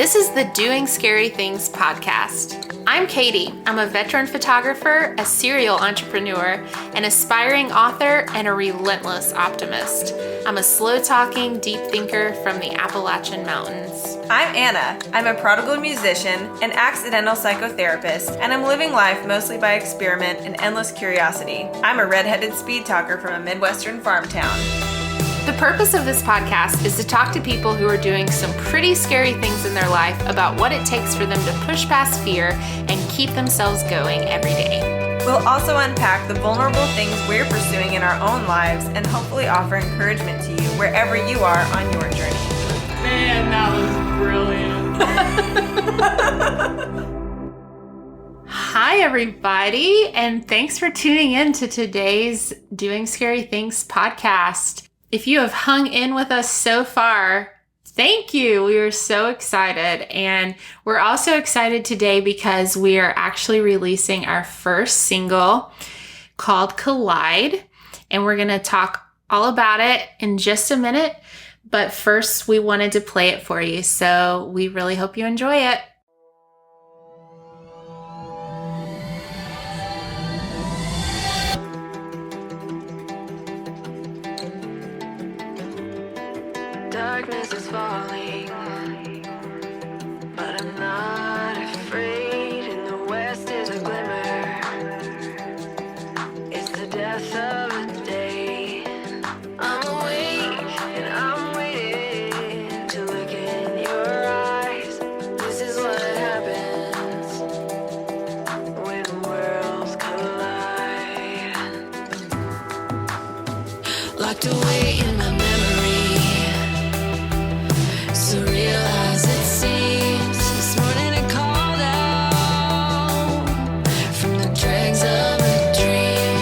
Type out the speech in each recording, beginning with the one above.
This is the Doing Scary Things podcast. I'm Katie. I'm a veteran photographer, a serial entrepreneur, an aspiring author, and a relentless optimist. I'm a slow-talking, deep thinker from the Appalachian Mountains. I'm Anna. I'm a prodigal musician, an accidental psychotherapist, and I'm living life mostly by experiment and endless curiosity. I'm a redheaded speed talker from a Midwestern farm town. The purpose of this podcast is to talk to people who are doing some pretty scary things in their life about what it takes for them to push past fear and keep themselves going every day. We'll also unpack the vulnerable things we're pursuing in our own lives and hopefully offer encouragement to you wherever you are on your journey. Man, that was brilliant. Hi, everybody, and thanks for tuning in to today's Doing Scary Things podcast. If you have hung in with us so far, thank you. We are so excited. And we're also excited today because we are actually releasing our first single called Collide. And we're going to talk all about it in just a minute. But first, we wanted to play it for you. So we really hope you enjoy it. Darkness is falling, but I'm not afraid. In the west is a glimmer. It's the death of a day. I'm awake and I'm waiting to look in your eyes. This is what happens when worlds collide. Locked away in my memory. Surreal as it seems, this morning I called out from the dregs of a dream.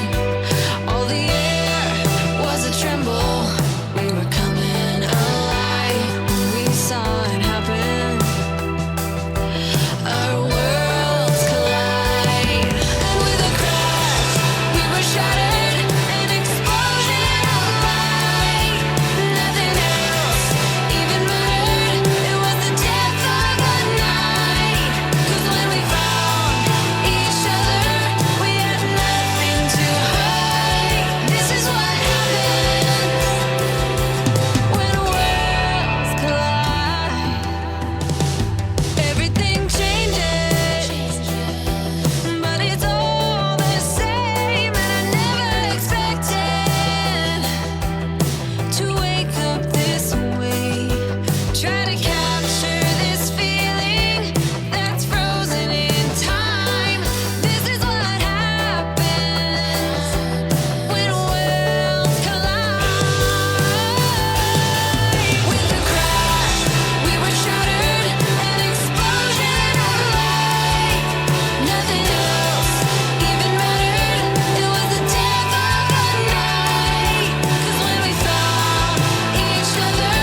All the air was a tremble. We were coming alive when we saw it happen. Our worlds collide. With a crash, we were shattered. An explosion of light. Nothing else even mattered. It was the death of a night. 'Cause when we found each other, we had nothing to hide. This is what happens when worlds collide. Everything changes, but it's all the same. And I never expected to wake up this way. Try to capture this feeling that's frozen in time. This is what happens when worlds collide. With a crash, we were shattered. An explosion of light. Nothing else even mattered. It was the death of a night. 'Cause when we found each other,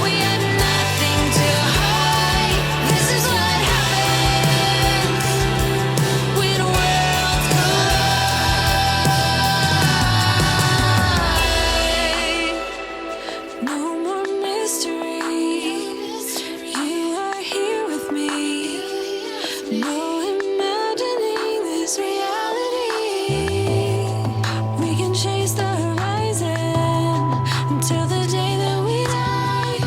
we had nothing to hide. This is what happens when worlds collide. No more mysteries. You are here with me. No imagining this reality. We can chase the horizon until the day that we die.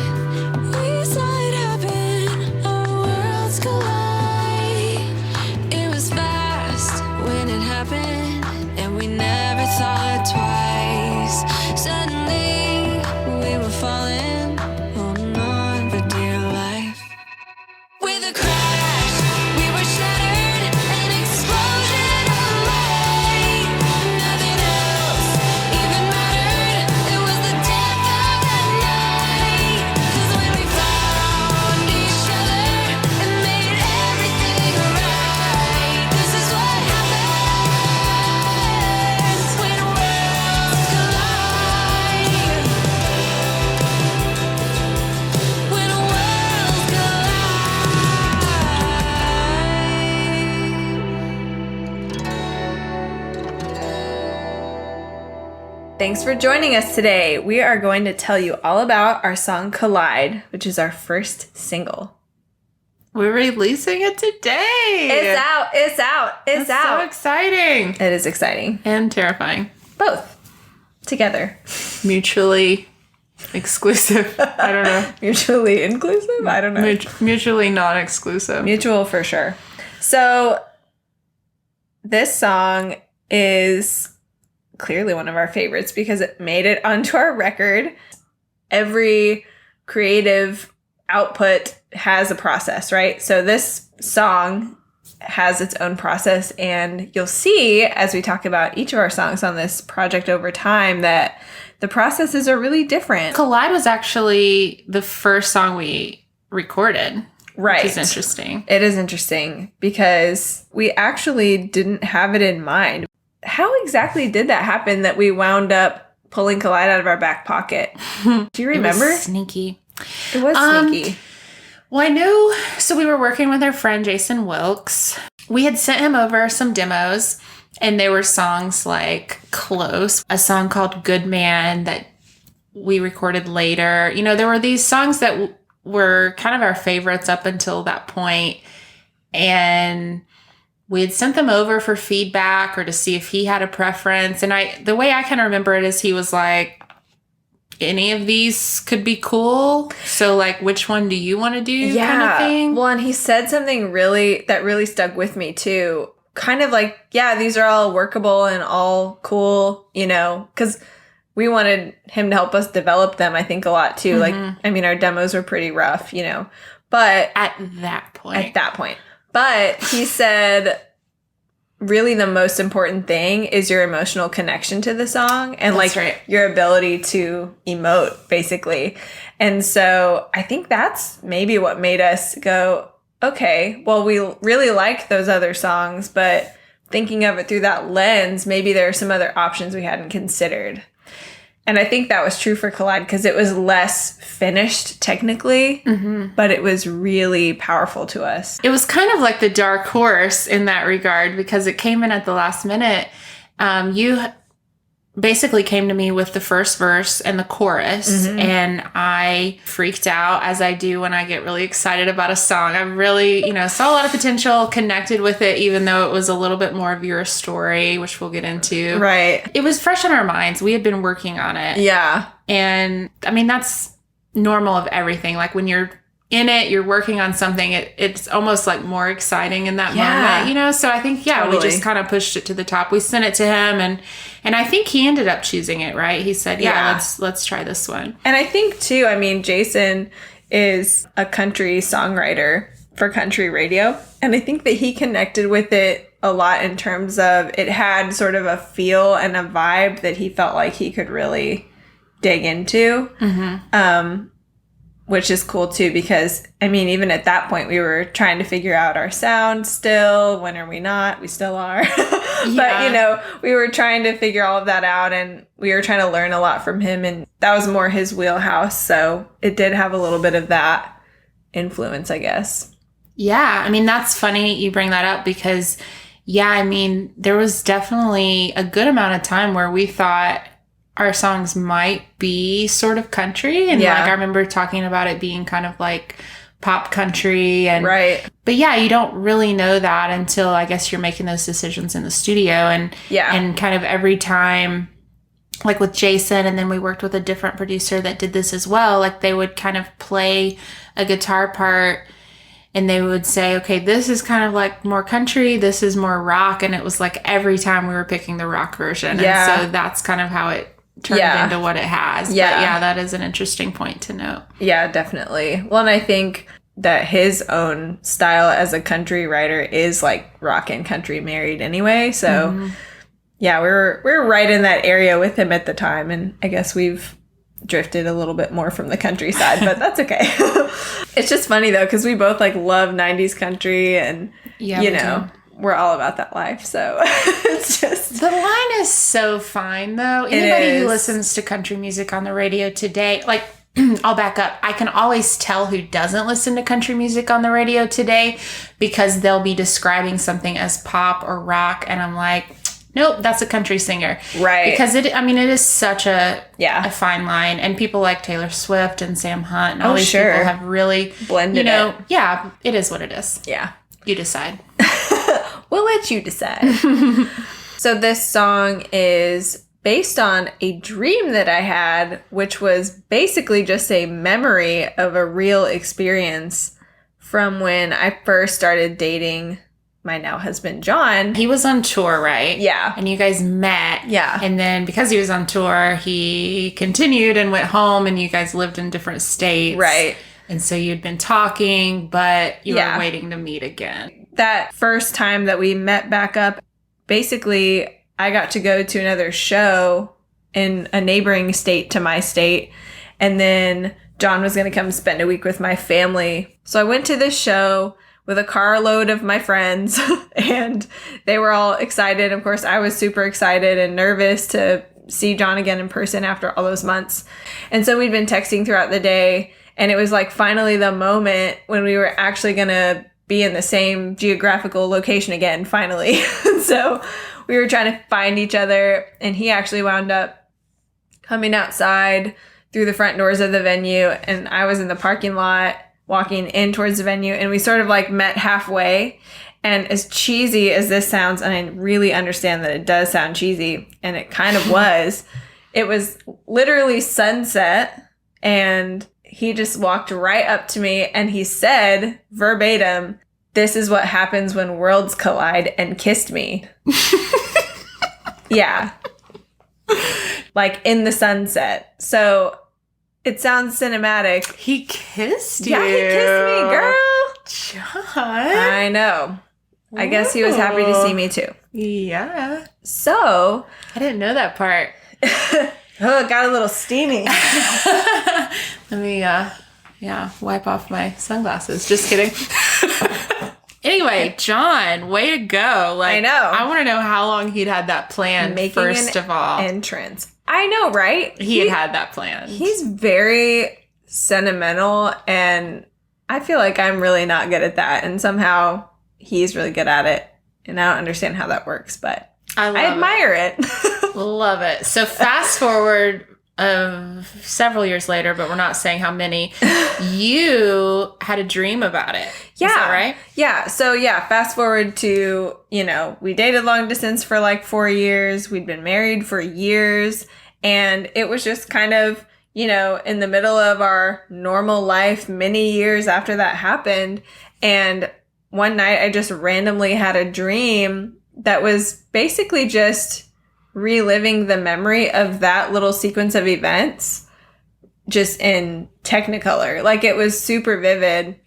We saw it happen. Our worlds collide. It was fast when it happened, and we never thought twice. Suddenly, we were falling, holding on for dear life. With a crash, we were shattered. An explosion of light. Nothing else even mattered. It was the death of the night. 'Cause when we found each other, it made everything right. This is what happens when worlds collide. When worlds collide. Thanks for joining us today. We are going to tell you all about our song Collide, which is our first single. We're releasing it today. It's out. It's out. It's That's out. so exciting. It is exciting. And terrifying. Both. Together. Mutually exclusive. I don't know. Mutually inclusive? I don't know. Mutually non-exclusive. Mutual for sure. So this song is clearly one of our favorites because it made it onto our record. Every creative output has a process, right? So this song has its own process, and you'll see as we talk about each of our songs on this project over time that the processes are really different. Collide was actually the first song we recorded. Right. Which is interesting. It is interesting because we actually didn't have it in mind. How exactly did that happen that we wound up pulling Collide out of our back pocket? Do you remember? It was sneaky. It was sneaky. Well, I knew, so we were working with our friend Jason Wilkes. We had sent him over some demos, and there were songs like Close, a song called Good Man that we recorded later. You know, there were these songs that were kind of our favorites up until that point, and we had sent them over for feedback or to see if he had a preference. And the way I kind of remember it is he was like, any of these could be cool. So like, which one do you want to do? Kind of thing. Well, and he said something that really stuck with me too. Kind of like, yeah, these are all workable and all cool, you know, because we wanted him to help us develop them, I think, a lot too. Like, I mean, our demos were pretty rough, you know, but At that point. But he said, really the most important thing is your emotional connection to the song and That's like right. your ability to emote, basically. And so I think that's maybe what made us go, okay, well, we really like those other songs, but thinking of it through that lens, maybe there are some other options we hadn't considered. And I think that was true for Collide because it was less finished technically, but it was really powerful to us. It was kind of like the dark horse in that regard because it came in at the last minute. You basically came to me with the first verse and the chorus, and I freaked out, as I do when I get really excited about a song. I really, saw a lot of potential, connected with it, even though it was a little bit more of your story, which we'll get into. Right. It was fresh in our minds. We had been working on it. Yeah. And I mean, that's normal of everything. Like when you're in it, you're working on something, it's almost like more exciting in that moment, So I think, Totally. we just kind of pushed it to the top. We sent it to him and I think he ended up choosing it, right? He said, let's try this one. And I think too, I mean, Jason is a country songwriter for country radio. And I think that he connected with it a lot in terms of it had sort of a feel and a vibe that he felt like he could really dig into. Which is cool too, because I mean, even at that point, we were trying to figure out our sound still. When are we not? We still are. But, we were trying to figure all of that out, and we were trying to learn a lot from him, and that was more his wheelhouse. So it did have a little bit of that influence, I guess. Yeah. I mean, that's funny you bring that up because, there was definitely a good amount of time where we thought our songs might be sort of country. And I remember talking about it being kind of like pop country. And right. But you don't really know that until I guess you're making those decisions in the studio. And kind of every time, like with Jason, and then we worked with a different producer that did this as well. Like they would kind of play a guitar part and they would say, okay, this is kind of like more country, this is more rock. And it was like every time we were picking the rock version. Yeah. And so that's kind of how it turned into what it has. Yeah. But that is an interesting point to note. Yeah, definitely. Well, and I think that his own style as a country writer is like rock and country married anyway. So we're right in that area with him at the time. And I guess we've drifted a little bit more from the countryside, but that's okay. It's just funny though, because we both like love 90s country and, we're all about that life. So it's just... The line is so fine, though. Anybody who listens to country music on the radio today, like, I'll back up. I can always tell who doesn't listen to country music on the radio today because they'll be describing something as pop or rock. And I'm like, nope, that's a country singer. Right. Because it is such a Yeah. fine line. And people like Taylor Swift and Sam Hunt and all these sure. people have really Blended it. Yeah, it is what it is. Yeah. You decide. We'll let you decide. So this song is based on a dream that I had, which was basically just a memory of a real experience from when I first started dating my now husband, John. He was on tour, right? Yeah. And you guys met. Yeah. And then because he was on tour, he continued and went home and you guys lived in different states. Right. And so you'd been talking, but you Yeah. were waiting to meet again. That first time that we met back up, basically, I got to go to another show in a neighboring state to my state. And then John was going to come spend a week with my family. So I went to this show with a carload of my friends and they were all excited. Of course, I was super excited and nervous to see John again in person after all those months. And so we'd been texting throughout the day, and it was like finally the moment when we were actually going to be in the same geographical location again, finally. So we were trying to find each other, and he actually wound up coming outside through the front doors of the venue, and I was in the parking lot walking in towards the venue, and we sort of like met halfway. And as cheesy as this sounds, and I really understand that it does sound cheesy, and it kind of was, it was literally sunset, and he just walked right up to me and he said verbatim, "This is what happens when worlds collide," and kissed me. Yeah. Like in the sunset. So it sounds cinematic. He kissed you. Yeah, he kissed me, girl. John. I know. I guess he was happy to see me too. Yeah. So, I didn't know that part. oh, it got a little steamy. Let me, wipe off my sunglasses. Just kidding. Anyway, John, way to go. Like, I know. I want to know how long he'd had that planned, first of all. Entrance. I know, right? He had that planned. He's very sentimental, and I feel like I'm really not good at that. And somehow he's really good at it. And I don't understand how that works, but I admire it. Love it. So fast forward several years later, but we're not saying how many, you had a dream about it. Yeah. Is that right? Yeah. So fast forward to, we dated long distance for like 4 years. We'd been married for years. And it was just kind of, in the middle of our normal life many years after that happened. And one night I just randomly had a dream that was basically just reliving the memory of that little sequence of events just in Technicolor. Like, it was super vivid.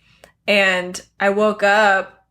And I woke up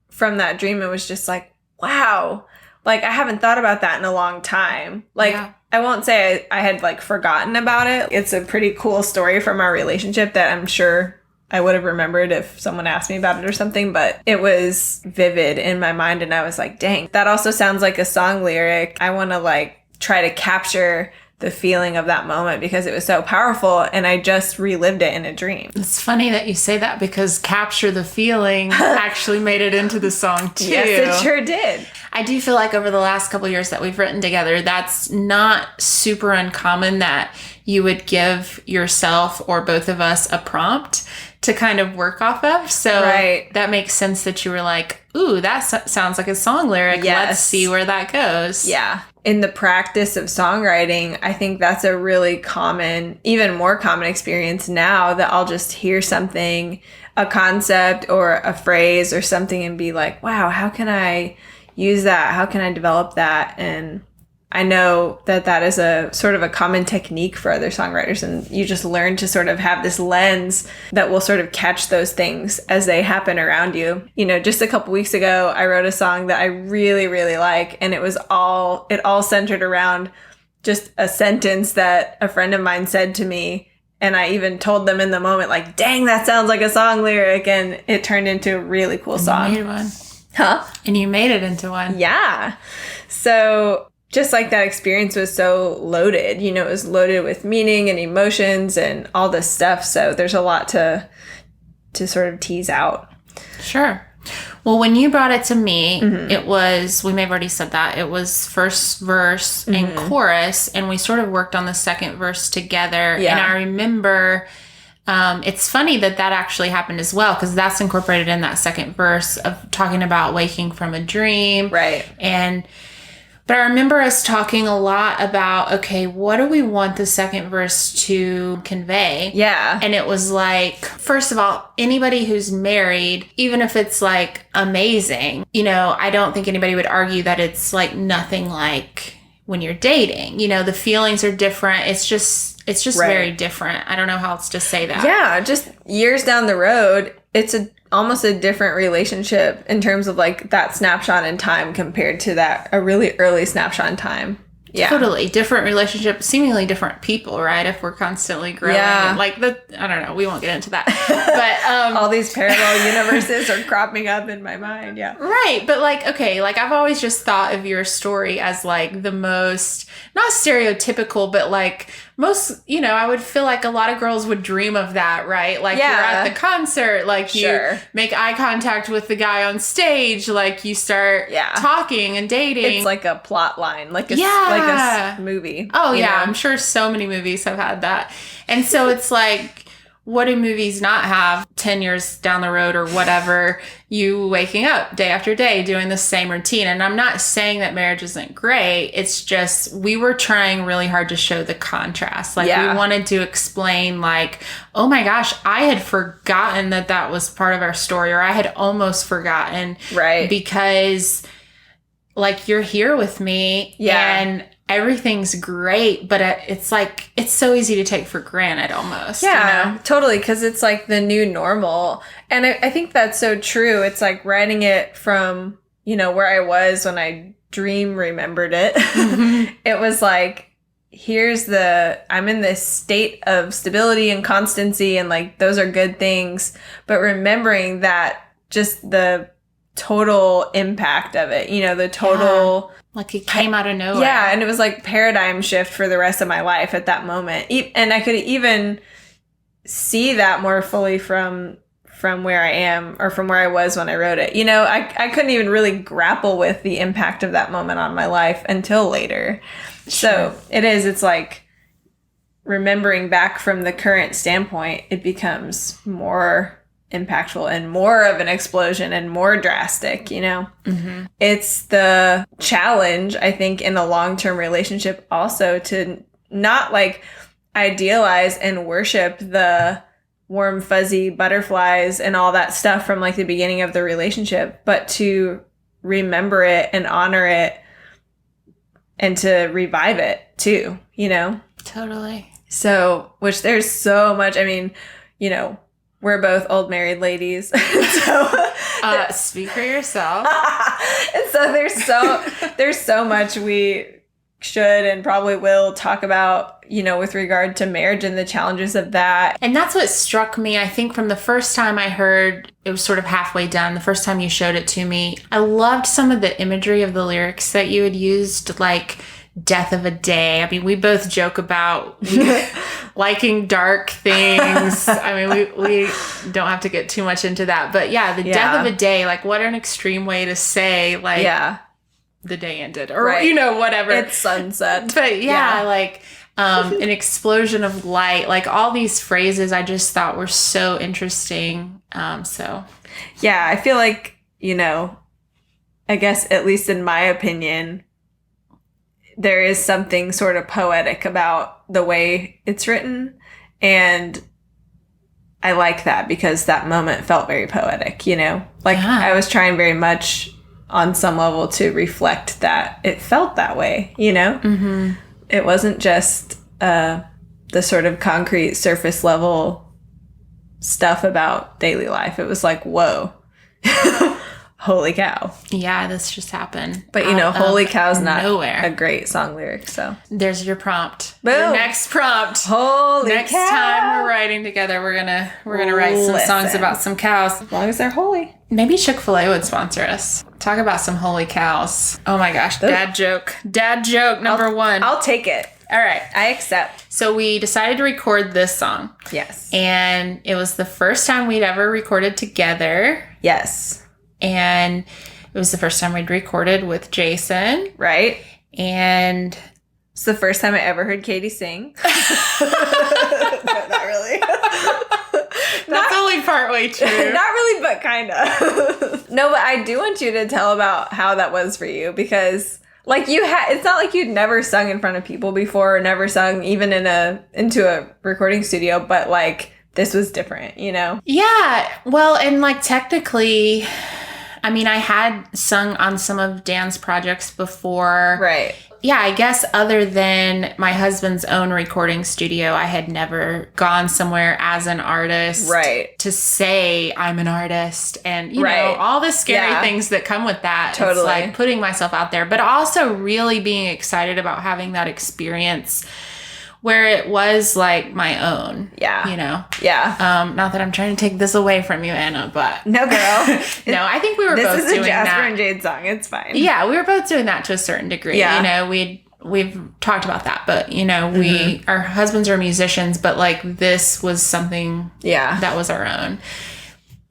from that dream and was just like, wow, like, I haven't thought about that in a long time. Like, Yeah. I won't say I had like forgotten about it. It's a pretty cool story from our relationship that I'm sure I would have remembered if someone asked me about it or something, but it was vivid in my mind, and I was like, dang, that also sounds like a song lyric. I want to like try to capture the feeling of that moment because it was so powerful, and I just relived it in a dream. It's funny that you say that because Capture the Feeling actually made it into the song too. Yes, it sure did. I do feel like over the last couple of years that we've written together, that's not super uncommon that you would give yourself or both of us a prompt to kind of work off of. So that makes sense that you were like, ooh, that sounds like a song lyric. Yes. Let's see where that goes. Yeah. In the practice of songwriting, I think that's a really common, even more common experience now, that I'll just hear something, a concept or a phrase or something, and be like, wow, how can I use that? How can I develop that? And I know that that is a sort of a common technique for other songwriters, and you just learn to sort of have this lens that will sort of catch those things as they happen around you. Just a couple weeks ago, I wrote a song that I really, really like, and it all centered around just a sentence that a friend of mine said to me, and I even told them in the moment, like, dang, that sounds like a song lyric, and it turned into a really cool song. You made one. Huh? And you made it into one. Yeah. So just like that experience was so loaded, it was loaded with meaning and emotions and all this stuff. So there's a lot to sort of tease out. Sure. Well, when you brought it to me, Mm-hmm. it was, we may have already said that, it was first verse and Mm-hmm. chorus, and we sort of worked on the second verse together. Yeah. And I remember, it's funny that actually happened as well, because that's incorporated in that second verse of talking about waking from a dream. Right. But I remember us talking a lot about, okay, what do we want the second verse to convey? Yeah. And it was like, first of all, anybody who's married, even if it's like amazing, I don't think anybody would argue that it's like nothing like when you're dating. The feelings are different. It's just Right. very different. I don't know how else to say that. Yeah, just years down the road, it's almost a different relationship in terms of like that snapshot in time compared to a really early snapshot in time. Yeah. Totally different relationship, seemingly different people, right? If we're constantly growing. Yeah. And I don't know. We won't get into that. But All these parallel universes are cropping up in my mind. Yeah. right. But I've always just thought of your story as like the most, not stereotypical, but like most, I would feel like a lot of girls would dream of that, right? Like Yeah. you're at the concert, like Sure. you make eye contact with the guy on stage, like you start Yeah. talking and dating. It's like a plot line, like a movie. Oh, you yeah. know? I'm sure so many movies have had that. And so it's like, what do movies not have 10 years down the road or whatever, you waking up day after day doing the same routine? And I'm not saying that marriage isn't great. It's just we were trying really hard to show the contrast. Like Yeah. we wanted to explain like, oh my gosh, I had forgotten that was part of our story, or I had almost forgotten. Right. Because like you're here with me. Yeah. And everything's great, but it's like, it's so easy to take for granted almost. Yeah, totally. Because it's like the new normal. And I think that's so true. It's like writing it from, where I was when I remembered it. Mm-hmm. It was like, I'm in this state of stability and constancy, and like those are good things. But remembering that just the total impact of it, the total... Like it came out of nowhere. Yeah, and it was like paradigm shift for the rest of my life at that moment. And I could even see that more fully from where I am, or from where I was when I wrote it. I couldn't even really grapple with the impact of that moment on my life until later. Sure. So it's like remembering back from the current standpoint, it becomes more impactful and more of an explosion and more drastic, Mm-hmm. It's the challenge, I think, in a long-term relationship also to not like idealize and worship the warm, fuzzy butterflies and all that stuff from like the beginning of the relationship, but to remember it and honor it and to revive it too, Totally. So, which there's so much, we're both old married ladies. So Speak for yourself. and so there's so much we should and probably will talk about, with regard to marriage and the challenges of that. And that's what struck me, I think, from the first time I heard, it was sort of halfway done, the first time you showed it to me. I loved some of the imagery of the lyrics that you had used, like death of a day. I mean, we both joke about liking dark things. I mean, we don't have to get too much into that. But yeah, the death of a day, like what an extreme way to say, like, the day ended, or, whatever. It's sunset. But like an explosion of light, like all these phrases I just thought were so interesting. Yeah, I feel like, I guess, at least in my opinion, there is something sort of poetic about the way it's written. And I like that because that moment felt very poetic, I was trying very much on some level to reflect that it felt that way, Mm-hmm. It wasn't just the sort of concrete surface level stuff about daily life. It was like, whoa, holy cow. Yeah, this just happened. But holy cow's not nowhere. a great song lyric, so. There's your prompt. Boom. Your next prompt. Holy Next cow. time we're writing together, we're gonna write some songs Listen. about some cows. As long as they're holy. Maybe Chick-fil-A would sponsor us. Talk about some holy cows. Oh my gosh, dad joke. Dad joke number one. I'll take it. All right. I accept. So we decided to record this song. Yes. And it was the first time we'd ever recorded together. Yes. And it was the first time we'd recorded with Jason. Right. And it's the first time I ever heard Katie sing. No, not really. that's only partway true. Not really, but kind of. No, but I do want you to tell about how that was for you, because like it's not like you'd never sung in front of people before, or never sung even into a recording studio, but like this was different, you know? Yeah. Well, and like technically, I mean, I had sung on some of Dan's projects before. Right. Yeah, I guess other than my husband's own recording studio, I had never gone somewhere as an artist. Right. To say I'm an artist and, you Right. know, all the scary Yeah. things that come with that. Totally. It's like putting myself out there, but also really being excited about having that experience where it was like my own. Yeah. You know? Yeah. Not that I'm trying to take this away from you, Anna, but No, girl. no, I think we were both This is a doing Jasper that. and Jade song. It's fine. Yeah, we were both doing that to a certain degree. Yeah. You know, we've talked about that, but you know, our husbands are musicians, but like this was something Yeah. that was our own.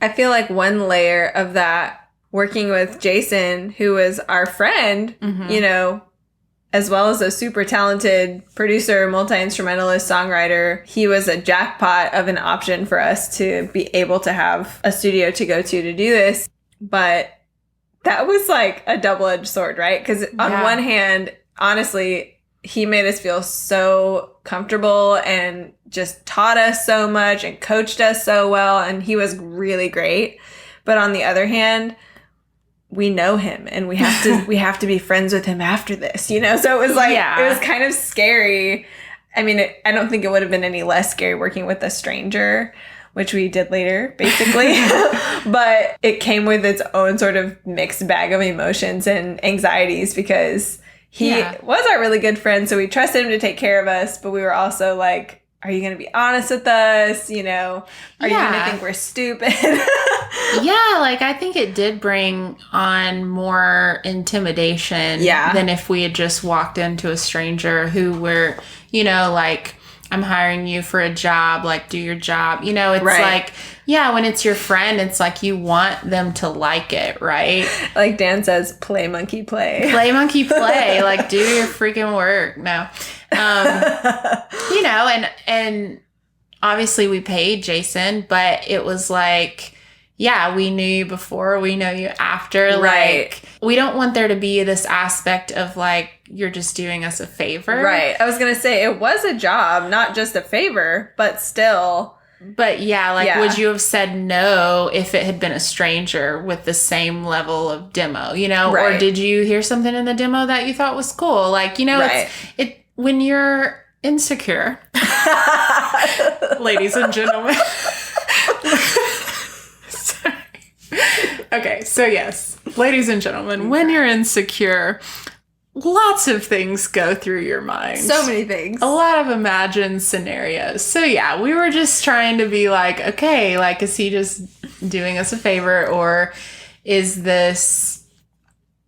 I feel like one layer of that, working with Jason, who was our friend, you know, as well as a super talented producer, multi-instrumentalist, songwriter, he was a jackpot of an option for us to be able to have a studio to go to do this. But that was like a double-edged sword, right? Because on Yeah. one hand, honestly, he made us feel so comfortable and just taught us so much and coached us so well, and he was really great. But on the other hand, we know him and we have to be friends with him after this, you know? So it was like, Yeah. It was kind of scary. I mean, I don't think it would have been any less scary working with a stranger, which we did later, basically. But it came with its own sort of mixed bag of emotions and anxieties, because he was our really good friend. So we trusted him to take care of us, but we were also like, are you going to be honest with us? You know, are you going to think we're stupid? Yeah, like I think it did bring on more intimidation than if we had just walked into a stranger who were, you know, like, I'm hiring you for a job, like do your job. You know, it's like, yeah, when it's your friend, it's like you want them to like it, right? Like Dan says, play monkey play. Play monkey play, like do your freaking work. No. You know, and obviously we paid Jason, but it was like, yeah, we knew you before, we know you after. Right. Like, we don't want there to be this aspect of like, you're just doing us a favor. Right. I was going to say, it was a job, not just a favor, but still. But yeah, like, would you have said no if it had been a stranger with the same level of demo, you know? Right. Or did you hear something in the demo that you thought was cool? Like, you know, it's when you're insecure, ladies and gentlemen. Sorry. Okay, so yes, ladies and gentlemen, when you're insecure, lots of things go through your mind. So many things. A lot of imagined scenarios. So yeah, we were just trying to be like, okay, like, is he just doing us a favor, or is this,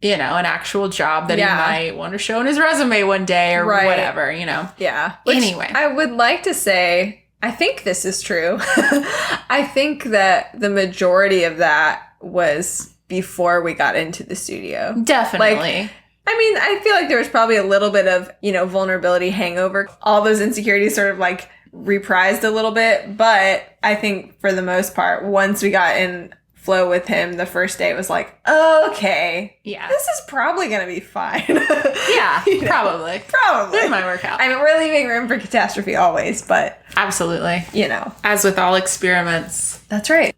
you know, an actual job that he might want to show in his resume one day or whatever, you know? Yeah. Anyway. I would like to say, I think this is true. I think that the majority of that was before we got into the studio. Definitely. Like, I mean, I feel like there was probably a little bit of, you know, vulnerability hangover. All those insecurities sort of like reprised a little bit. But I think for the most part, once we got in flow with him, the first day it was like, okay, yeah, this is probably going to be fine. Yeah, You know? Probably. It might work out. I mean, we're leaving room for catastrophe always, but, Absolutely. you know. As with all experiments. That's right.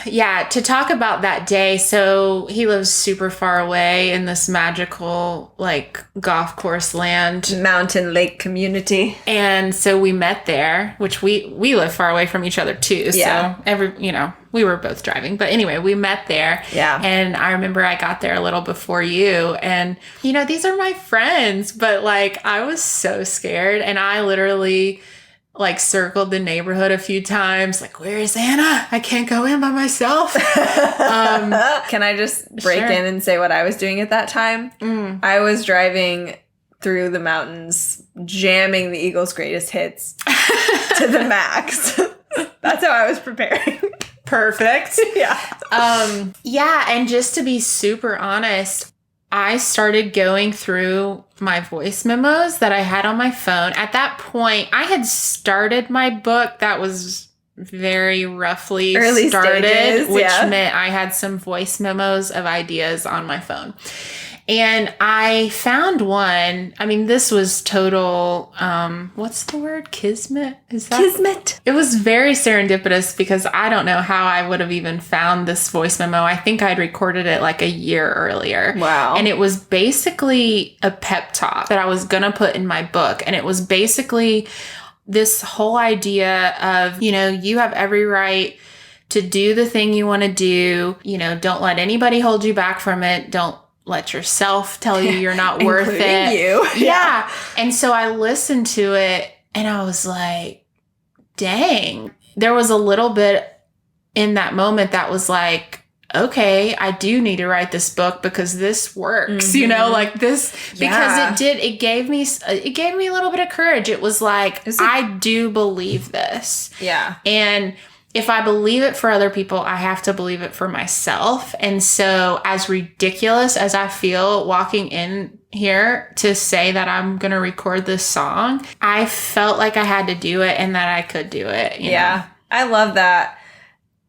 Yeah, to talk about that day, so he lives super far away in this magical, like, golf course land. Mountain lake community. And so we met there, which we live far away from each other too. Yeah. So we were both driving. But anyway, we met there. Yeah. And I remember I got there a little before you. And, you know, these are my friends. But, like, I was so scared. And I literally, like, circled the neighborhood a few times. Like, where is Anna? I can't go in by myself. Can I just break Sure. in and say what I was doing at that time? I was driving through the mountains, jamming the Eagles' greatest hits to the max. That's how I was preparing. perfect. Yeah, and just to be super honest, I started going through my voice memos that I had on my phone. At that point, I had started my book that was very roughly Early started, stages, which yeah. meant I had some voice memos of ideas on my phone. And I found one. I mean, this was total, what's the word? Kismet? Is that? Kismet. It was very serendipitous because I don't know how I would have even found this voice memo. I think I'd recorded it like a year earlier. Wow. And it was basically a pep talk that I was going to put in my book. And it was basically this whole idea of, you know, you have every right to do the thing you want to do. You know, don't let anybody hold you back from it. Don't let yourself tell you you're not worth it. You. Yeah. And so I listened to it and I was like, dang. There was a little bit in that moment that was like, okay, I do need to write this book because this works, you know, like this, because it gave me a little bit of courage. It was like, I do believe this. Yeah. And if I believe it for other people, I have to believe it for myself. And so as ridiculous as I feel walking in here to say that I'm going to record this song, I felt like I had to do it and that I could do it. You know? I love that.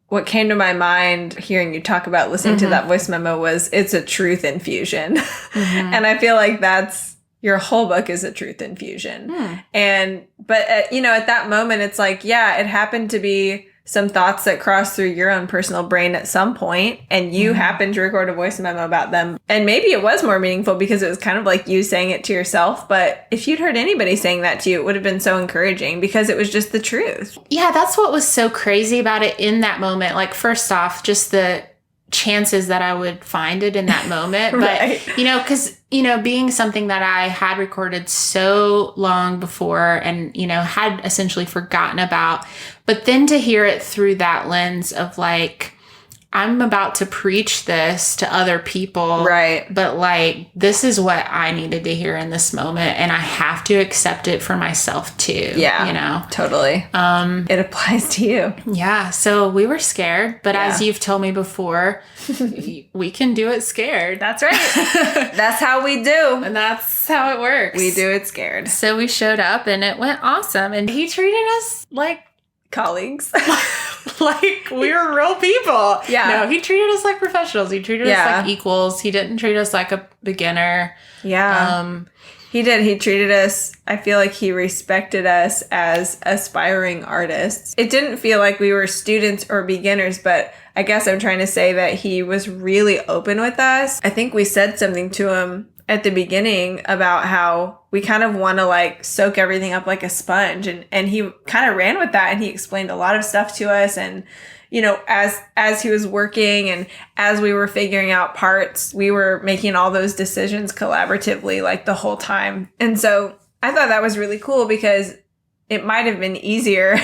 What came to my mind hearing you talk about listening to that voice memo was it's a truth infusion. And I feel like that's your whole book is a truth infusion. But you know, at that moment, it's like, yeah, it happened to be some thoughts that crossed through your own personal brain at some point, and you happened to record a voice memo about them. And maybe it was more meaningful because it was kind of like you saying it to yourself. But if you'd heard anybody saying that to you, it would have been so encouraging because it was just the truth. Yeah, that's what was so crazy about it in that moment. Like, first off, just the chances that I would find it in that moment. But, you know, because, you know, being something that I had recorded so long before and, you know, had essentially forgotten about, but then to hear it through that lens of like, I'm about to preach this to other people. Right. But like, this is what I needed to hear in this moment. And I have to accept it for myself too. Yeah. You know? Totally. It applies to you. Yeah. So we were scared, but as you've told me before, we can do it scared. That's right. That's how we do. And that's how it works. We do it scared. So we showed up and it went awesome. And he treated us like colleagues. like we were real people. Yeah. No, he treated us like professionals. He treated us like equals. He didn't treat us like a beginner. Yeah. He did. He treated us, I feel like he respected us as aspiring artists. It didn't feel like we were students or beginners, but I guess I'm trying to say that he was really open with us. I think we said something to him at the beginning about how we kind of want to like soak everything up like a sponge. And he kind of ran with that and he explained a lot of stuff to us. And, you know, as he was working and as we were figuring out parts, we were making all those decisions collaboratively like the whole time. And so I thought that was really cool because it might have been easier,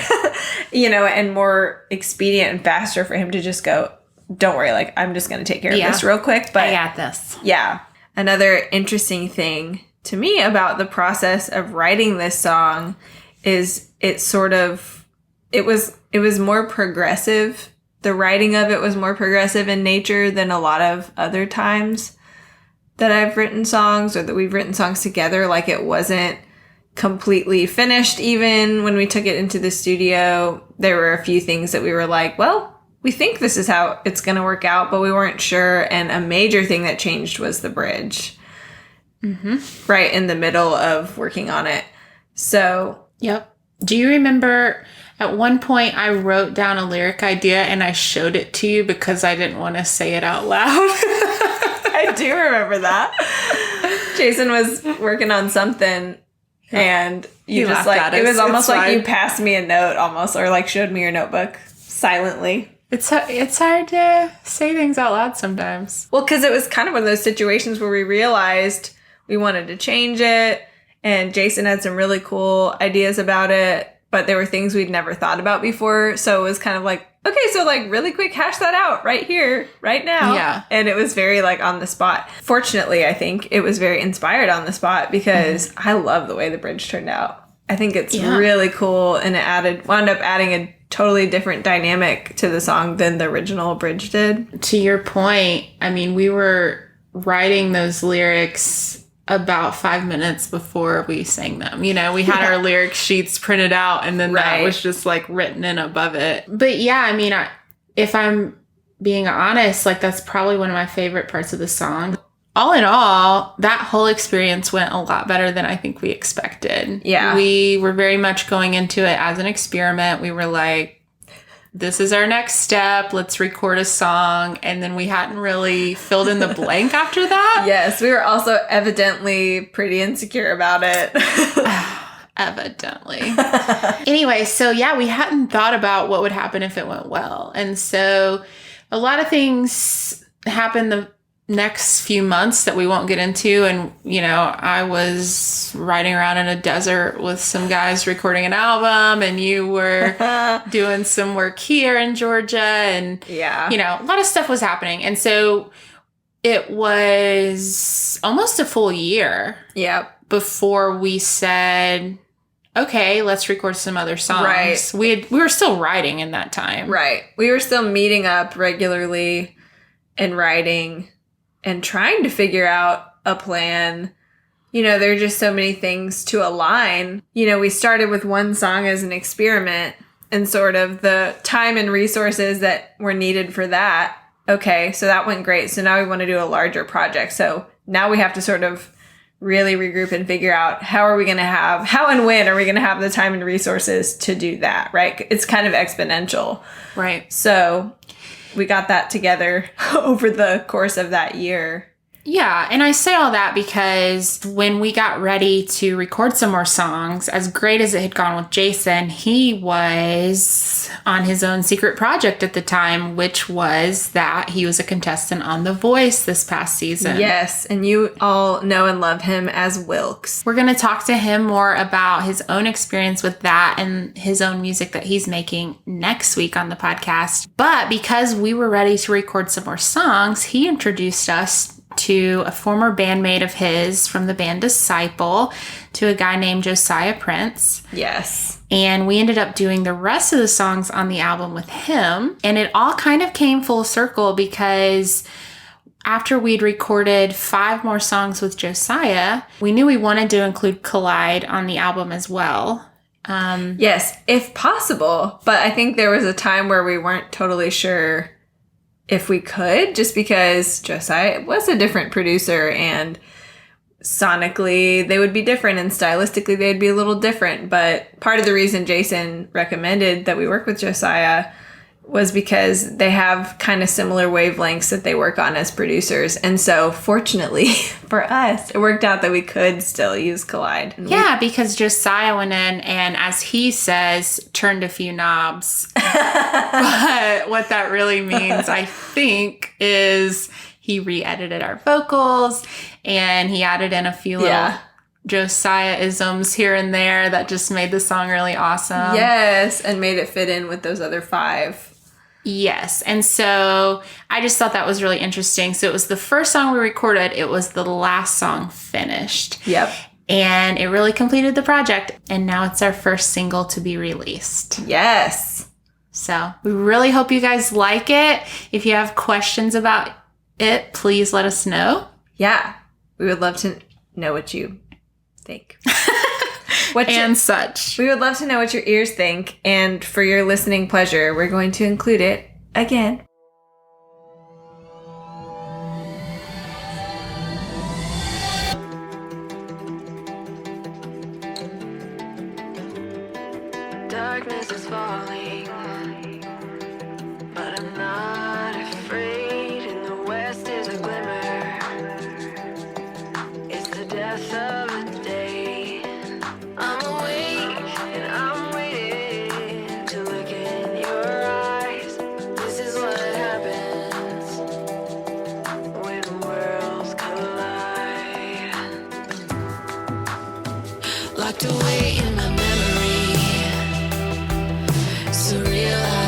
you know, and more expedient and faster for him to just go, don't worry, like I'm just going to take care of this real quick. But I got this. Yeah. Another interesting thing to me about the process of writing this song is it was more progressive. The writing of it was more progressive in nature than a lot of other times that I've written songs or that we've written songs together. Like it wasn't completely finished even when we took it into the studio. There were a few things that we were like, well, we think this is how it's going to work out, but we weren't sure. And a major thing that changed was the bridge. Right in the middle of working on it. So. Yep. Do you remember at one point I wrote down a lyric idea and I showed it to you because I didn't want to say it out loud? I do remember that. Jason was working on something and you just like, it was almost like you passed me a note almost, or like showed me your notebook silently. It's hard to say things out loud sometimes. Well, because it was kind of one of those situations where we realized we wanted to change it, and Jason had some really cool ideas about it, but there were things we'd never thought about before. So it was kind of like, okay, so like really quick, hash that out right here, right now. Yeah. And it was very like on the spot. Fortunately, I think it was very inspired on the spot because I love the way the bridge turned out. I think it's really cool, and it wound up adding a totally different dynamic to the song than the original bridge did. To your point, I mean, we were writing those lyrics about 5 minutes before we sang them. You know, we had our lyric sheets printed out and then that was just like written in above it. But yeah, I mean, if I'm being honest, like that's probably one of my favorite parts of the song. All in all, that whole experience went a lot better than I think we expected. Yeah. We were very much going into it as an experiment. We were like, this is our next step. Let's record a song. And then we hadn't really filled in the blank after that. Yes, we were also evidently pretty insecure about it. Evidently. Anyway, so yeah, we hadn't thought about what would happen if it went well. And so a lot of things happened the next few months that we won't get into. And, you know, I was riding around in a desert with some guys recording an album, and you were doing some work here in Georgia. And, you know, a lot of stuff was happening. And so it was almost a full year before we said, okay, let's record some other songs. Right. We were still writing in that time. Right. We were still meeting up regularly and writing and trying to figure out a plan. You know, there are just so many things to align. You know, we started with one song as an experiment and sort of the time and resources that were needed for that. Okay, so that went great. So now we want to do a larger project. So now we have to sort of really regroup and figure out how and when are we going to have the time and resources to do that, right? It's kind of exponential. Right. So we got that together over the course of that year. Yeah, and I say all that because when we got ready to record some more songs, as great as it had gone with Jason, he was on his own secret project at the time, which was that he was a contestant on The Voice this past season. Yes, and you all know and love him as Wilkes. We're going to talk to him more about his own experience with that and his own music that he's making next week on the podcast. But because we were ready to record some more songs, he introduced us to a former bandmate of his from the band Disciple, to a guy named Josiah Prince. Yes. And we ended up doing the rest of the songs on the album with him. And it all kind of came full circle because after we'd recorded 5 more songs with Josiah, we knew we wanted to include Collide on the album as well. Yes, if possible. But I think there was a time where we weren't totally sure if we could, just because Josiah was a different producer and sonically they would be different and stylistically they'd be a little different. But part of the reason Jason recommended that we work with Josiah was because they have kind of similar wavelengths that they work on as producers. And so fortunately for us, it worked out that we could still use Collide. Yeah, because Josiah went in and, as he says, turned a few knobs. But what that really means, I think, is he re-edited our vocals and he added in a few little Josiah-isms here and there that just made the song really awesome. Yes, and made it fit in with those other 5. Yes. And so I just thought that was really interesting. So it was the first song we recorded. It was the last song finished. Yep. And it really completed the project. And now it's our first single to be released. Yes. So we really hope you guys like it. If you have questions about it, please let us know. Yeah. We would love to know what you think. Such. We would love to know what your ears think, and for your listening pleasure, we're going to include it again. Darkness is falling, but I'm not afraid. In the west is a glimmer. It's the death of a day. I'm awake and I'm waiting to look in your eyes. This is what happens when worlds collide. Locked away in my memory, surreal.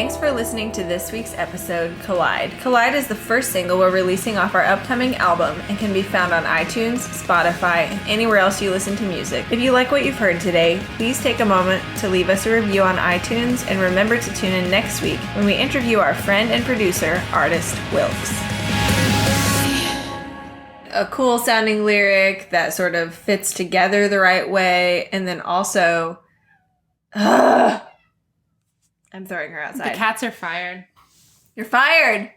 Thanks for listening to this week's episode, Collide. Collide is the first single we're releasing off our upcoming album and can be found on iTunes, Spotify, and anywhere else you listen to music. If you like what you've heard today, please take a moment to leave us a review on iTunes and remember to tune in next week when we interview our friend and producer, artist Wilkes. A cool sounding lyric that sort of fits together the right way, and then also... I'm throwing her outside. The cats are fired. You're fired!